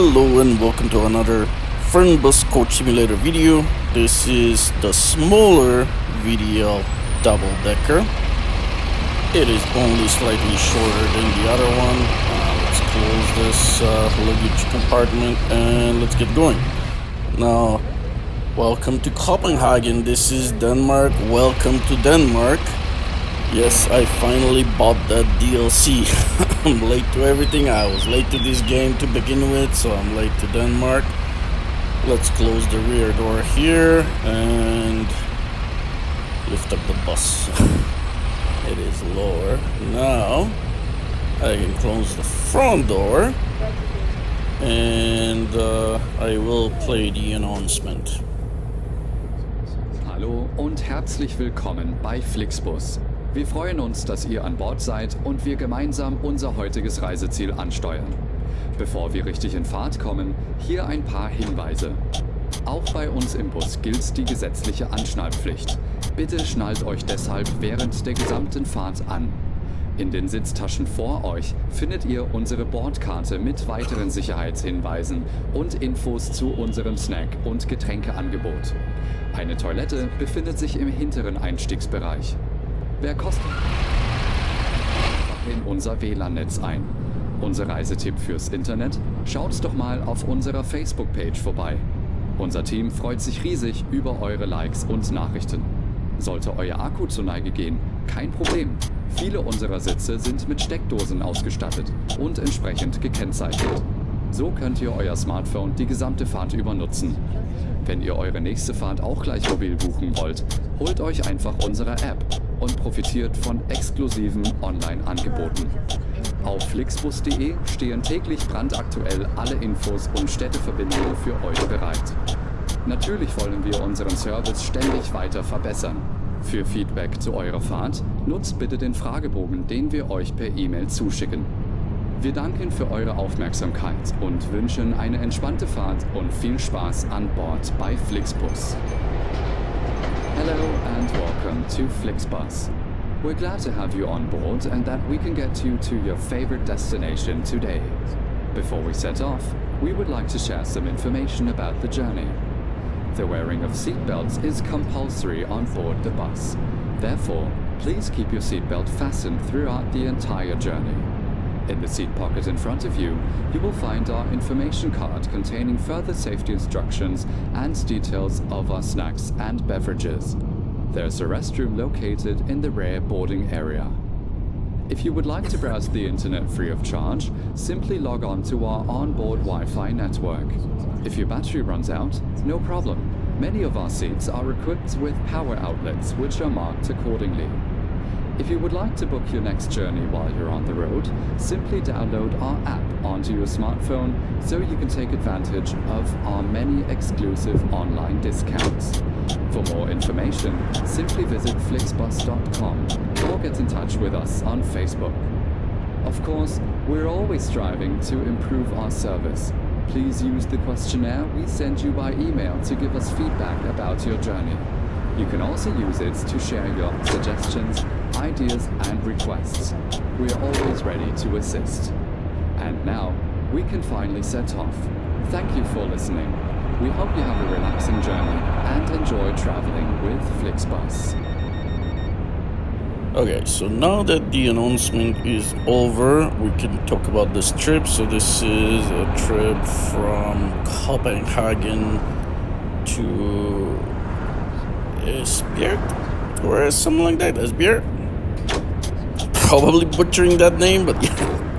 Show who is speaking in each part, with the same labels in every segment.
Speaker 1: Hello and welcome to another Fernbus Coach Simulator video. This is the smaller VDL Double Decker. It is only slightly shorter than the other one. Let's close this luggage compartment and let's get going. Now, welcome to Copenhagen. This is Denmark. Welcome to Denmark. Yes, I finally bought that DLC. I'm late to everything. I was late to this game to begin with, so I'm late to Denmark. Let's close the rear door here and lift up the bus. It is lower. Now I can close the front door and I will play the announcement.
Speaker 2: Hallo und herzlich willkommen bei Flixbus. Wir freuen uns, dass ihr an Bord seid und wir gemeinsam unser heutiges Reiseziel ansteuern. Bevor wir richtig in Fahrt kommen, hier ein paar Hinweise. Auch bei uns im Bus gilt die gesetzliche Anschnallpflicht. Bitte schnallt euch deshalb während der gesamten Fahrt an. In den Sitztaschen vor euch findet ihr unsere Bordkarte mit weiteren Sicherheitshinweisen und Infos zu unserem Snack- und Getränkeangebot. Eine Toilette befindet sich im hinteren Einstiegsbereich. Wer kostet? In unser WLAN-Netz ein. Unser Reisetipp fürs Internet? Schaut doch mal auf unserer Facebook-Page vorbei. Unser Team freut sich riesig über eure Likes und Nachrichten. Sollte euer Akku zur Neige gehen, kein Problem. Viele unserer Sitze sind mit Steckdosen ausgestattet und entsprechend gekennzeichnet. So könnt ihr euer Smartphone die gesamte Fahrt über nutzen. Wenn ihr eure nächste Fahrt auch gleich mobil buchen wollt, holt euch einfach unsere App und profitiert von exklusiven Online-Angeboten. Auf flixbus.de stehen täglich brandaktuell alle Infos und Städteverbindungen für euch bereit. Natürlich wollen wir unseren Service ständig weiter verbessern. Für Feedback zu eurer Fahrt nutzt bitte den Fragebogen, den wir euch per E-Mail zuschicken. Wir danken für eure Aufmerksamkeit und wünschen eine entspannte Fahrt und viel Spaß an Bord bei Flixbus. Hello and welcome to Flixbus. We're glad to have you on board and that we can get you to your favorite destination today. Before we set off, we would like to share some information about the journey. The wearing of seatbelts is compulsory on board the bus. Therefore, please keep your seatbelt fastened throughout the entire journey. In the seat pocket in front of you, you will find our information card containing further safety instructions and details of our snacks and beverages. There's a restroom located in the rear boarding area. If you would like to browse the internet free of charge, simply log on to our onboard Wi-Fi network. If your battery runs out, no problem. Many of our seats are equipped with power outlets which are marked accordingly. If you would like to book your next journey while you're on the road, simply download our app onto your smartphone so you can take advantage of our many exclusive online discounts. For more information, simply visit flixbus.com or get in touch with us on Facebook. Of course, we're always striving to improve our service. Please use the questionnaire we send you by email to give us feedback about your journey. You can also use it to share your suggestions, ideas and requests. We are always ready to assist. And now, we can finally set off. Thank you for listening. We hope you have a relaxing journey and enjoy traveling with Flixbus.
Speaker 1: Okay, so now that the announcement is over, we can talk about this trip. So this is a trip from Copenhagen to Esbjerg or something like that. Esbjerg. Probably butchering that name, but yeah,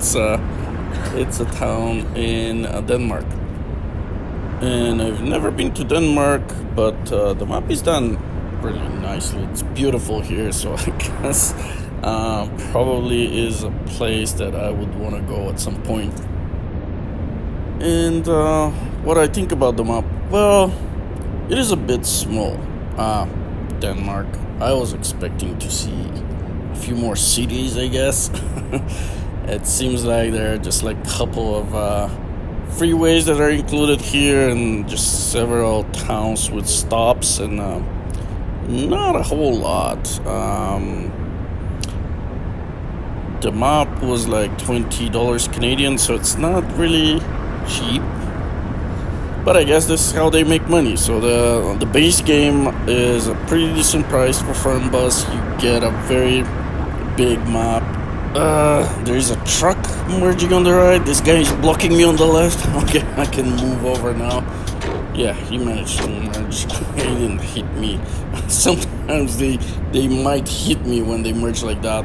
Speaker 1: it's a town in Denmark. And I've never been to Denmark, but the map is done really nicely. It's beautiful here, so I guess probably is a place that I would want to go at some point. And what I think about the map, well, it is a bit small. Denmark. I was expecting to see a few more cities, I guess. It seems like there are just like a couple of freeways that are included here and just several towns with stops and not a whole lot. The map was like $20 Canadian, so it's not really cheap. But I guess this is how they make money. So the base game is a pretty decent price for Fernbus. You get a very big map. There is a truck merging on the right. This guy is blocking me on the left. Okay, I can move over now. Yeah, he managed to merge. He didn't hit me. Sometimes they might hit me when they merge like that.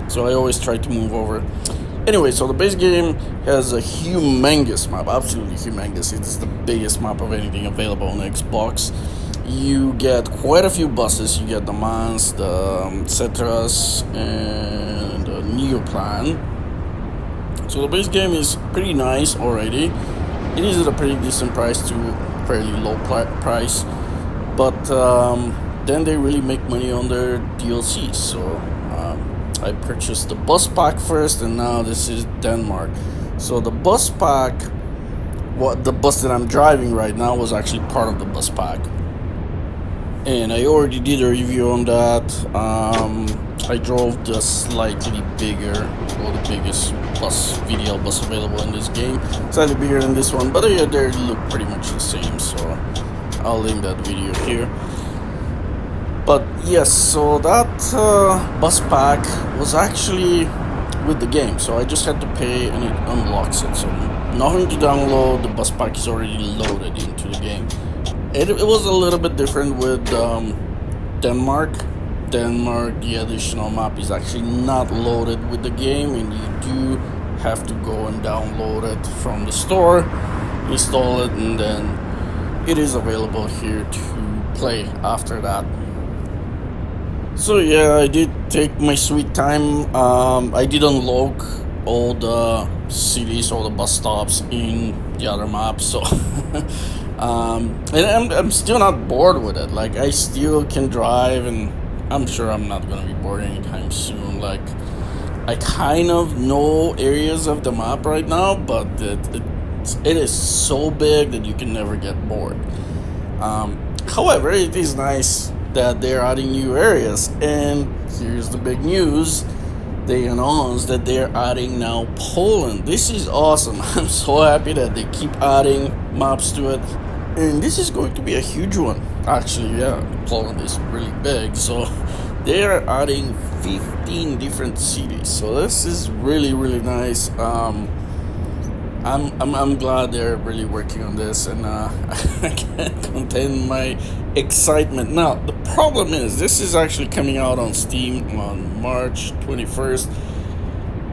Speaker 1: So I always try to move over. Anyway, so the base game has a humongous map, absolutely humongous. It's the biggest map of anything available on Xbox. You get quite a few buses. You get the Mans, the Cetras, and the Neoplan. So the base game is pretty nice already. It is at a pretty decent price to fairly low price. But then they really make money on their DLCs. So I purchased the bus pack first, and now this is Denmark. So the bus pack, the bus that I'm driving right now was actually part of the bus pack, and I already did a review on that. I drove the slightly bigger, or the biggest VDL bus available in this game, slightly bigger than this one, but they look pretty much the same, so I'll link that video here. But yes, so that bus pack was actually with the game, so I just had to pay and it unlocks it. So nothing to download, the bus pack is already loaded into the game. It was a little bit different with Denmark. The additional map is actually not loaded with the game, and you do have to go and download it from the store, install it, and then it is available here to play after that. So yeah, I did take my sweet time. I did unlock all the cities, all the bus stops in the other map. So, and I'm still not bored with it. Like, I still can drive, and I'm sure I'm not gonna be bored anytime soon. Like, I kind of know areas of the map right now, but it is so big that you can never get bored. However, it is nice that they're adding new areas, and here's the big news. They announced that they're adding now Poland. This is awesome. I'm so happy that they keep adding maps to it, and this is going to be a huge one. Actually, yeah, Poland is really big, so they are adding 15 different cities, so this is really, really nice. I'm glad they're really working on this, and I can't contain my excitement. Now, the problem is, this is actually coming out on Steam on March 21st,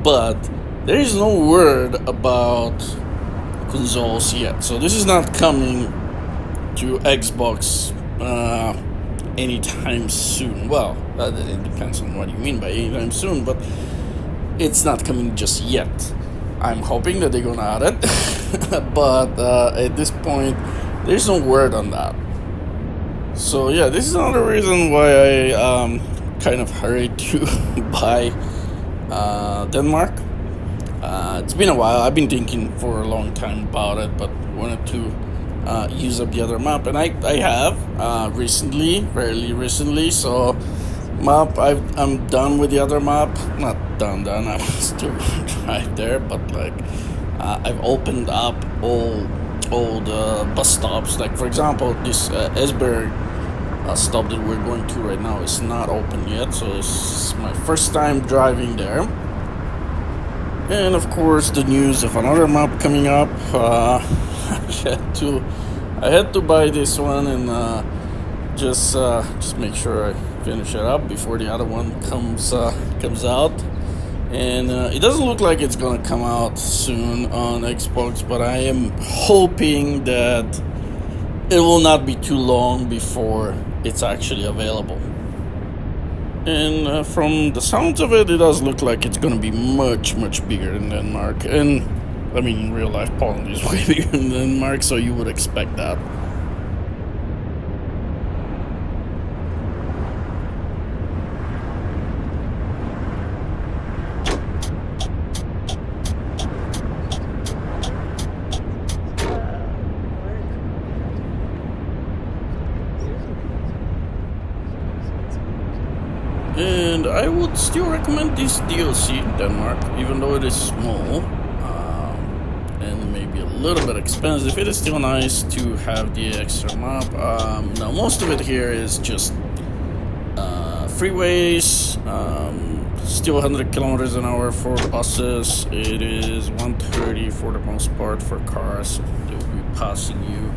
Speaker 1: but there is no word about consoles yet. So this is not coming to Xbox anytime soon. Well, it depends on what you mean by anytime soon, but it's not coming just yet. I'm hoping that they're gonna add it, but at this point, there's no word on that. So yeah, this is another reason why I kind of hurried to buy Denmark. It's been a while. I've been thinking for a long time about it, but wanted to use up the other map, and I have recently, fairly recently. So map, I'm done with the other map. Not done. I'm still right there, but like I've opened up all the bus stops. Like, for example, this Esbjerg stop that we're going to right now is not open yet, so it's my first time driving there. And of course, the news of another map coming up. I had to buy this one and just make sure I finish it up before the other one comes out. And it doesn't look like it's gonna come out soon on Xbox, but I am hoping that it will not be too long before it's actually available. And from the sounds of it, it does look like it's gonna be much, much bigger than Denmark. And I mean, in real life, Poland is way bigger than Denmark, so you would expect that. And I would still recommend this DLC in Denmark, even though it is small, and maybe maybe a little bit expensive. It is still nice to have the extra map. Now most of it here is just freeways, still 100 kilometers an hour for buses. It is 130 for the most part for cars. They will be passing you,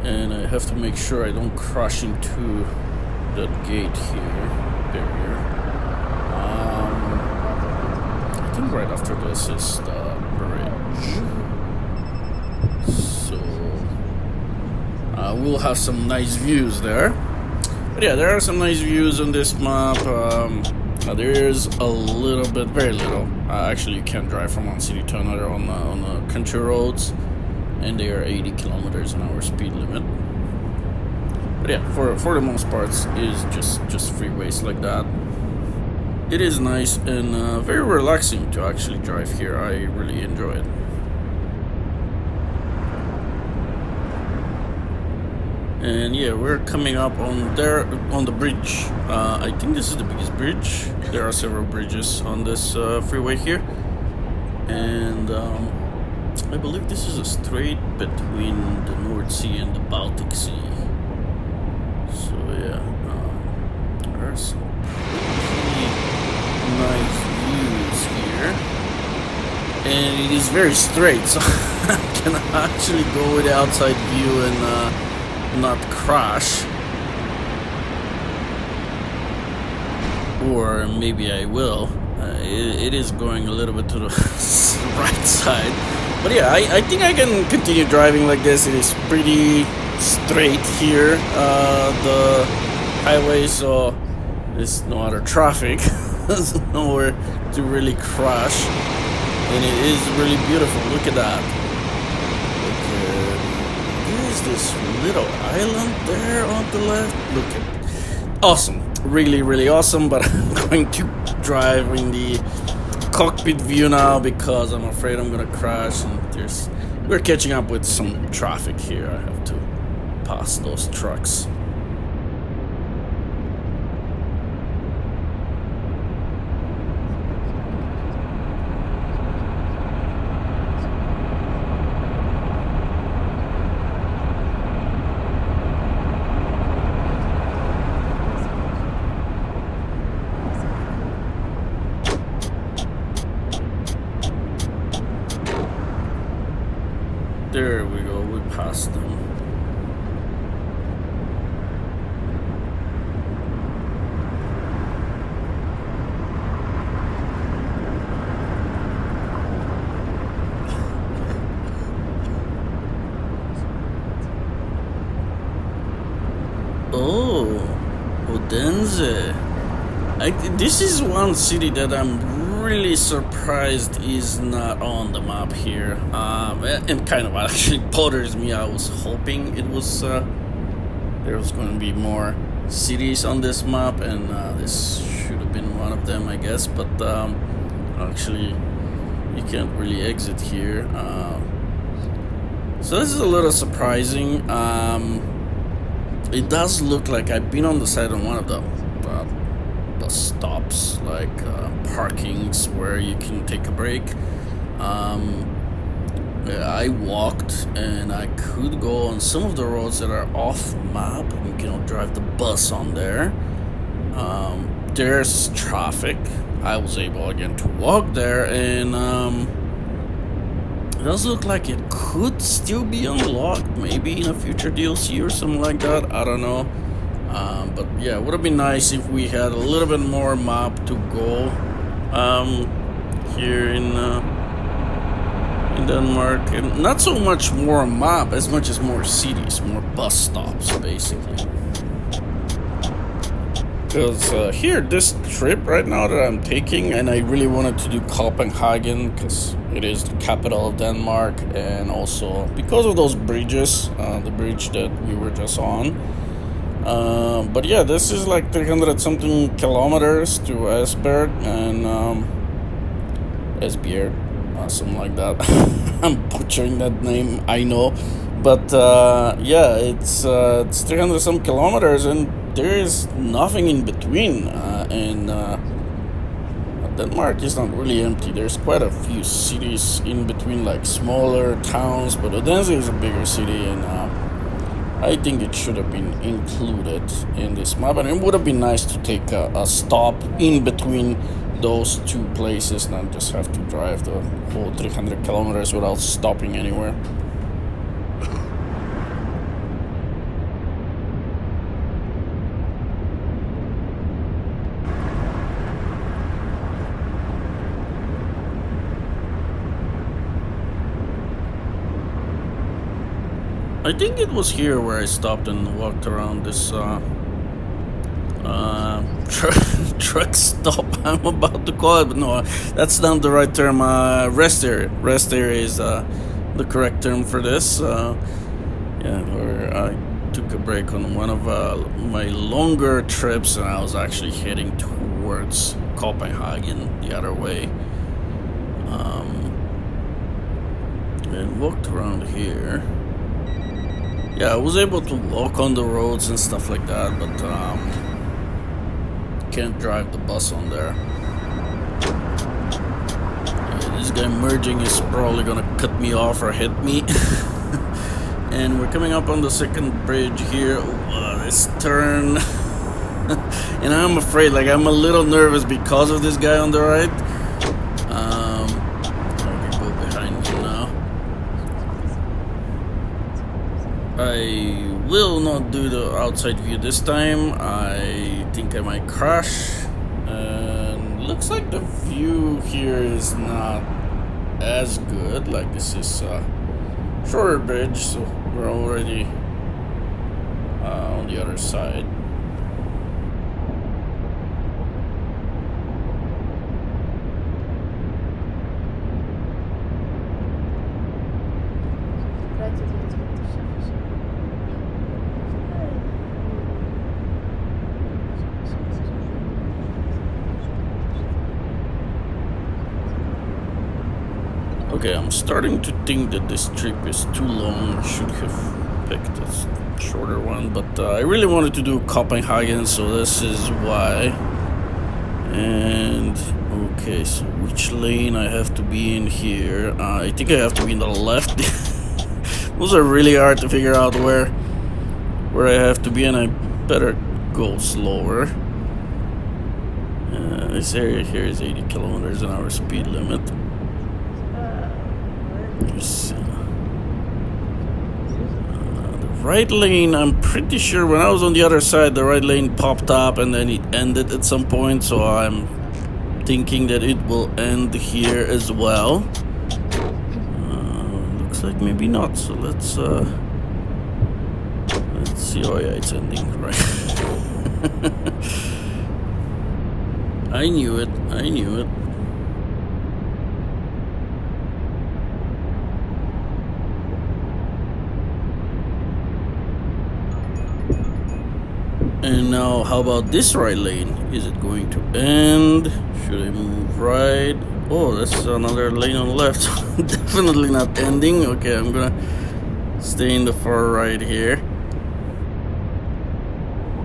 Speaker 1: and I have to make sure I don't crash into that gate here, barrier. I think right after this is the bridge, so we'll have some nice views there. But yeah, there are some nice views on this map. There is a little bit, very little. Actually, you can't drive from one city to another on the country roads, and they are 80 kilometers an hour speed limit. But yeah, for the most parts, is just freeways like that. It is nice and very relaxing to actually drive here. I really enjoy it. And yeah, we're coming up on the bridge. I think this is the biggest bridge. There are several bridges on this freeway here, and I believe this is a strait between the North Sea and the Baltic Sea. So yeah, there are some pretty nice views here, and it is very straight, so I can actually go with the outside view and not crash, or maybe I will. It is going a little bit to the right side, but yeah, I think I can continue driving like this. It is pretty straight here, the highway, so there's no other traffic. There's nowhere to really crash, and it is really beautiful. Look at that. There's this little island there on the left. Look at it. Awesome, really awesome. But I'm going to drive in the cockpit view now because I'm afraid I'm gonna crash, and we're catching up with some traffic here. I have to pass those trucks. There we go, we passed them. Oh, Odense. This is one city that I'm really surprised is not on the map here. And kind of actually bothers me. I was hoping it was there was going to be more cities on this map, and this should have been one of them, I guess. But actually, you can't really exit here. So this is a little surprising. It does look like I've been on the side on one of the stops, like parkings where you can take a break. I walked, and I could go on some of the roads that are off map. You can drive the bus on there. There's traffic. I was able again to walk there, and it does look like it could still be unlocked, maybe in a future DLC or something like that. I don't know. But yeah, it would have been nice if we had a little bit more map to go here in Denmark, and not so much more map as much as more cities, more bus stops, basically. Because here, this trip right now that I'm taking, and I really wanted to do Copenhagen because it is the capital of Denmark, and also because of those bridges, the bridge that we were just on. But yeah, this is like 300 something kilometers to Esbjerg, and Esbjerg, something like that. I'm butchering that name, I know, but yeah, it's 300 some kilometers, and there is nothing in between. And Denmark is not really empty. There's quite a few cities in between, like smaller towns, but Odense is a bigger city, and I think it should have been included in this map, and it would have been nice to take a stop in between those two places, not just have to drive the whole 300 kilometers without stopping anywhere. I think it was here where I stopped and walked around this truck stop, I'm about to call it, but no, that's not the right term. Rest area. Rest area is the correct term for this. Yeah, where I took a break on one of my longer trips, and I was actually heading towards Copenhagen the other way. And walked around here. Yeah, I was able to walk on the roads and stuff like that, but can't drive the bus on there. Yeah, this guy merging is probably gonna cut me off or hit me. And we're coming up on the second bridge here. This turn. And I'm afraid, like, I'm a little nervous because of this guy on the right. I can go behind him now. I will not do the outside view this time. I think I might crash. And looks like the view here is not as good. Like, this is a shorter bridge, so we're already on the other side. Okay, I'm starting to think that this trip is too long. I should have picked a shorter one, but I really wanted to do Copenhagen, so this is why. And okay, so which lane I have to be in here? I think I have to be in the left. Those are really hard to figure out where I have to be, and I better go slower. This area here is 80 kilometers an hour speed limit. The right lane, I'm pretty sure when I was on the other side, the right lane popped up and then it ended at some point, so I'm thinking that it will end here as well. Looks like maybe not, so let's see. Oh yeah, it's ending right. I knew it. And now, how about this right lane? Is it going to end? Should I move right? Oh, that's another lane on the left. Definitely not ending. Okay, I'm gonna stay in the far right here.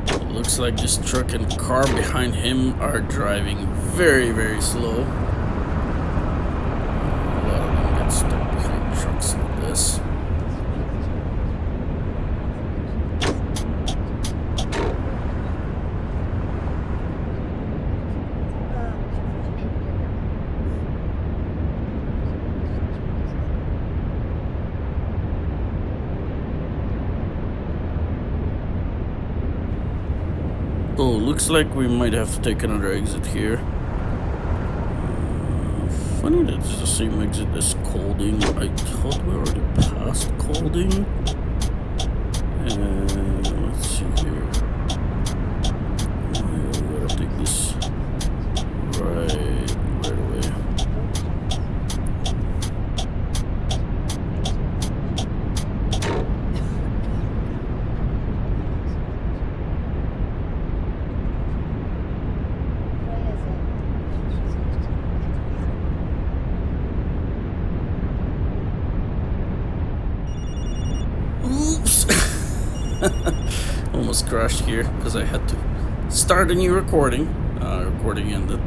Speaker 1: It looks like this truck and car behind him are driving very, very slow. A lot of them get stuck behind trucks like this. Oh, looks like we might have to take another exit here. Funny that it's the same exit as Colding. I thought we already passed Colding. And let's see here. We gotta take this right away. Almost crashed here because I had to start a new recording. Recording ended.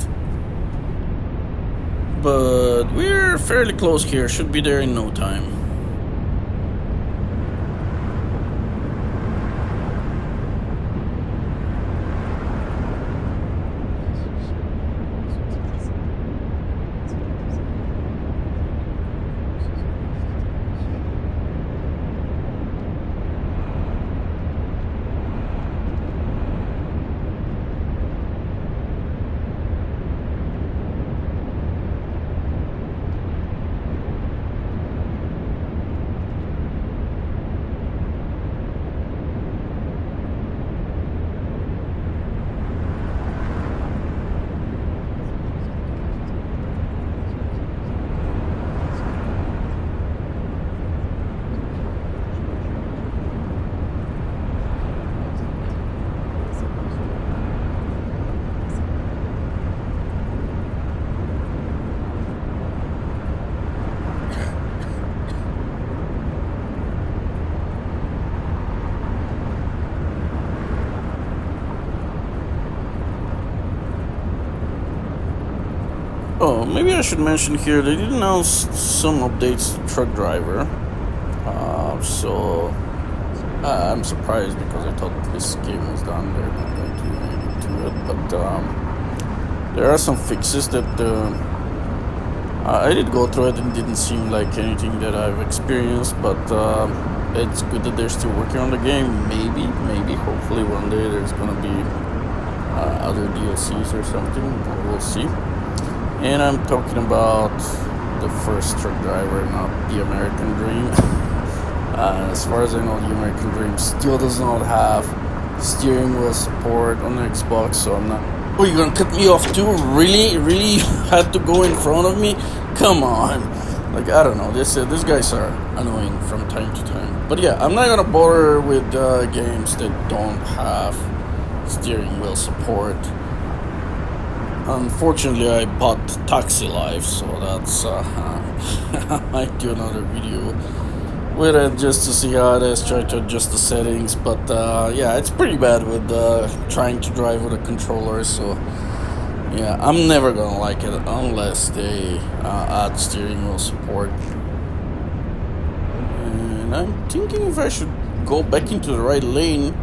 Speaker 1: but we're fairly close here. Should be there in no time. Oh, maybe I should mention here they did announce some updates to Truck Driver. So I'm surprised because I thought this game was done. They're not going to do anything to it, but there are some fixes that I did go through it and didn't seem like anything that I've experienced. But it's good that they're still working on the game. Maybe, hopefully one day there's gonna be other DLCs or something. We'll see. And I'm talking about the first Truck Driver, not the American Dream. As far as I know, the American Dream still does not have steering wheel support on the Xbox, so I'm not... Oh, you're gonna cut me off too? Really? Really? You had to go in front of me? Come on. Like, I don't know. These guys are annoying from time to time. But yeah, I'm not gonna bother with games that don't have steering wheel support. Unfortunately, I bought Taxi Life, so that's I might do another video with it just to see how it is, try to adjust the settings. But yeah, it's pretty bad with trying to drive with a controller, so yeah, I'm never gonna like it unless they add steering wheel support. And I'm thinking if I should go back into the right lane.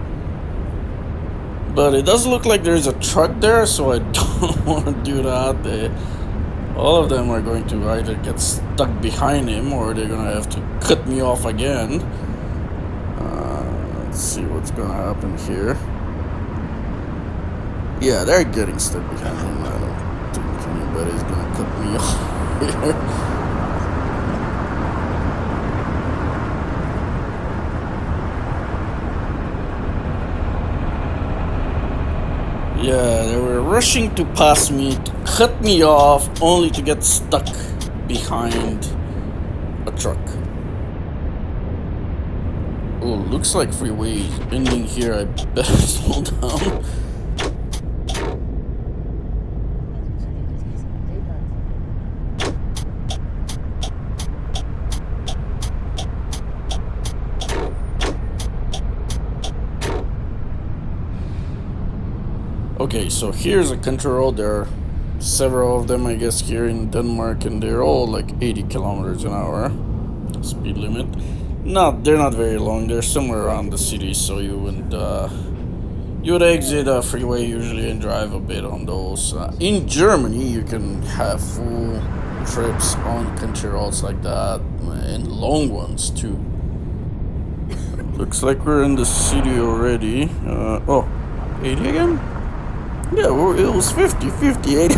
Speaker 1: But it does look like there's a truck there, so I don't want to do that. All of them are going to either get stuck behind him or they're going to have to cut me off again. Let's see what's going to happen here. Yeah, they're getting stuck behind him. I don't think anybody's going to cut me off here. Yeah, they were rushing to pass me, to cut me off, only to get stuck behind a truck. Oh, looks like freeway ending here. I better slow down. Okay, so here's a country road. There are several of them, I guess, here in Denmark, and they're all like 80 kilometers an hour speed limit. They're not very long. They're somewhere around the city, so you would exit a freeway usually and drive a bit on those. In Germany, you can have full trips on country roads like that, and long ones too. Looks like we're in the city already. Oh, 80 again? Yeah, it was 50, 58.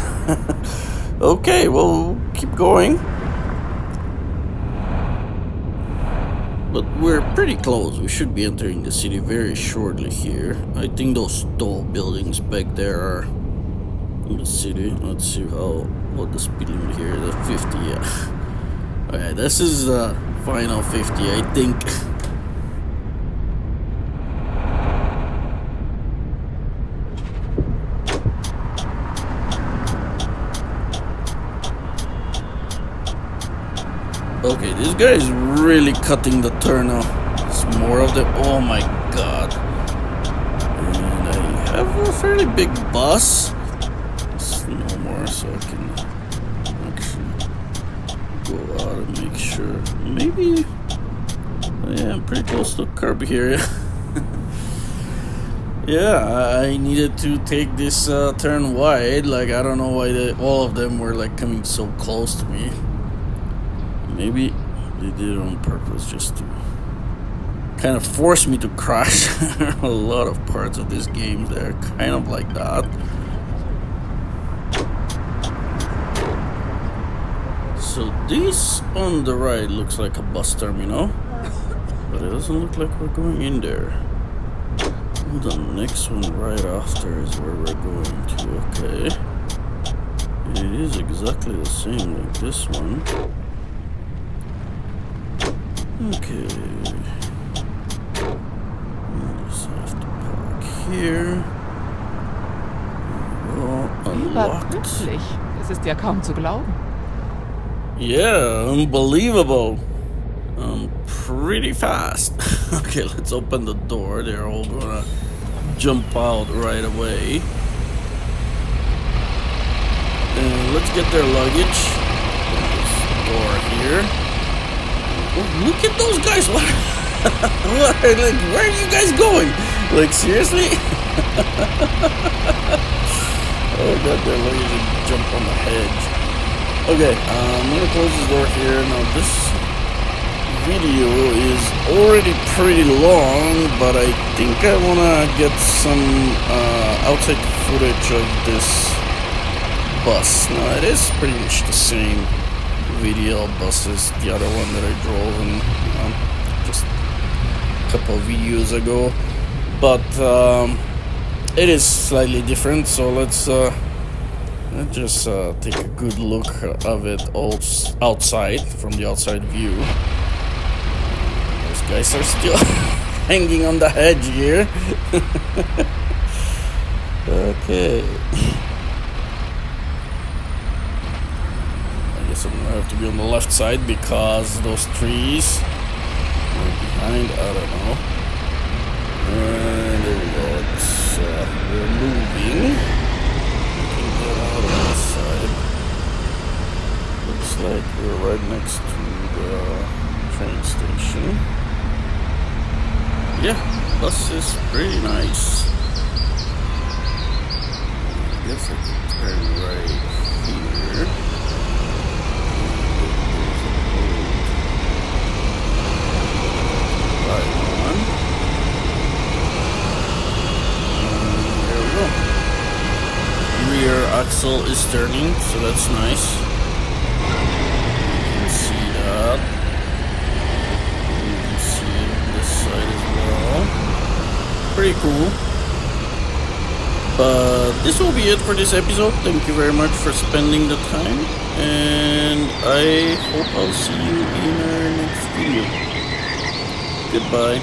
Speaker 1: Okay, well, we'll keep going. But we're pretty close. We should be entering the city very shortly here. I think those tall buildings back there are in the city. Let's see what the speed limit here is. 50, yeah. Okay, this is final 50, I think. Okay, this guy is really cutting the turn now. It's more of the... Oh my god. And I have a fairly big bus. It's no more, so I can actually go out and make sure. Maybe. Yeah, I'm pretty close to the curb here. Yeah, I needed to take this turn wide. Like, I don't know why all of them were like coming so close to me. Maybe they did it on purpose just to kind of force me to crash. A lot of parts of this game, they're kind of like that. So this on the right looks like a bus terminal, but it doesn't look like we're going in there. The next one right after is where we're going to. Okay, it is exactly the same like this one. Okay, I just have to park here.
Speaker 3: Überglücklich. Es ist ja kaum zu glauben.
Speaker 1: Yeah, unbelievable. Pretty fast. Okay, let's open the door. They're all gonna jump out right away. And let's get their luggage. This door here. Oh, look at those guys. What? Like, where are you guys going? Like, seriously? Oh, got their luggage and jump on the hedge. Okay, I'm gonna close this door here. Now this video is already pretty long, but I think I wanna get some outside footage of this bus. Now it is pretty much the same VDL bus as the other one that I drove in just a couple of videos ago, but it is slightly different. So let's just take a good look of it outside, from the outside view. Those guys are still hanging on the hedge here. Okay. I guess I'm gonna have to be on the left side because those trees are behind. I don't know. And there we go. It's we're moving. Get out on this side. Looks like we're right next to the train station. Yeah, bus is pretty nice. I guess I can turn right here. Right on. And there we go. Rear axle is turning, so that's nice. You can see that. And you can see it on this side as well. Pretty cool. But this will be it for this episode. Thank you very much for spending the time, and I hope I'll see you in our next video. Goodbye.